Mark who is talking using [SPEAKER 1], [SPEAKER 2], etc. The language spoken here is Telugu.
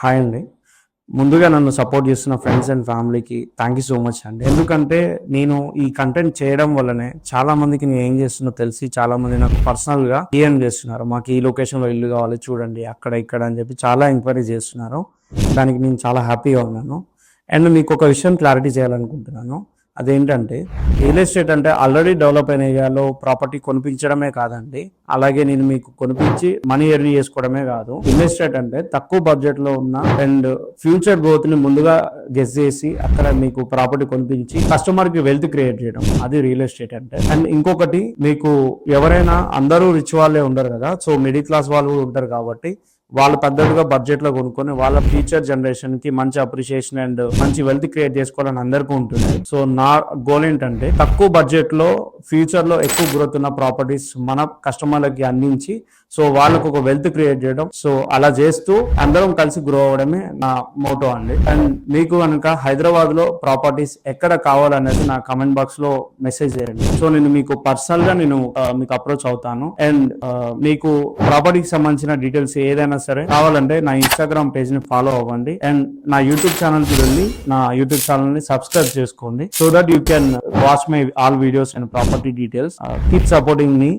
[SPEAKER 1] హాయ్ అండి. ముందుగా నన్ను సపోర్ట్ చేస్తున్న ఫ్రెండ్స్ అండ్ ఫ్యామిలీకి థ్యాంక్ యూ సో మచ్ అండి. ఎందుకంటే నేను ఈ కంటెంట్ చేయడం వల్లనే చాలా మందికి నేను ఏం చేస్తున్నా తెలిసి చాలా మంది నాకు పర్సనల్గా DM చేస్తున్నారు. మాకు ఈ లొకేషన్లో ఇల్లు కావాలి చూడండి అక్కడ ఇక్కడ అని చెప్పి చాలా ఎంక్వైరీ చేస్తున్నారు. దానికి నేను చాలా హ్యాపీగా ఉన్నాను. అండ్ మీకు ఒక విషయం క్లారిటీ చేయాలనుకుంటున్నాను. అదేంటంటే రియల్ ఎస్టేట్ అంటే ఆల్రెడీ డెవలప్ అయిన ఏరియాలో ప్రాపర్టీ కొనిపించడమే కాదండి, అలాగే నేను మీకు కొనిపించి మనీ ఎర్న్ చేసుకోవడమే కాదు. రియల్ ఎస్టేట్ అంటే తక్కువ బడ్జెట్ లో ఉన్న అండ్ ఫ్యూచర్ గ్రోత్ ని ముందుగా గెస్ చేసి అక్కడ మీకు ప్రాపర్టీ కొనిపించి కస్టమర్ కి వెల్త్ క్రియేట్ చేయడం, అది రియల్ ఎస్టేట్ అంటే. అండ్ ఇంకొకటి, మీకు ఎవరైనా అందరూ రిచ్ వాళ్ళే ఉండరు కదా, సో మిడిల్ క్లాస్ వాళ్ళు కూడా ఉంటారు కాబట్టి వాళ్ళు పెద్దగా బడ్జెట్ లో కొనుక్కొని వాళ్ళ ఫ్యూచర్ జనరేషన్ కి మంచి అప్రిషియేషన్ అండ్ మంచి వెల్త్ క్రియేట్ చేసుకోవాలని అందరికీ ఉంటుంది. సో నా గోల్ ఏంటంటే తక్కువ బడ్జెట్ లో ఫ్యూచర్ లో ఎక్కువ గ్రోత్ ఉన్న ప్రాపర్టీస్ మన కస్టమర్లకి అందించి సో వాళ్ళకు ఒక వెల్త్ క్రియేట్ చేయడం. సో అలా చేస్తూ అందరం కలిసి గ్రో అవ్వడమే నా మోటో అండి. అండ్ మీకు కనుక హైదరాబాద్ లో ప్రాపర్టీస్ ఎక్కడ కావాలనేది నా కమెంట్ బాక్స్ లో మెసేజ్ చేయండి. సో నేను మీకు పర్సనల్ గా మీకు అప్రోచ్ అవుతాను. అండ్ మీకు ప్రాపర్టీకి సంబంధించిన డీటెయిల్స్ ఏదైనా సరే కావాలంటే నా ఇన్స్టాగ్రామ్ పేజ్ ని ఫాలో అవ్వండి. అండ్ నా యూట్యూబ్ ఛానల్ కి వెళ్ళి నా యూట్యూబ్ ఛానల్ ని సబ్స్క్రైబ్ చేసుకోండి. So that you can watch my all videos and property details. Keep supporting me.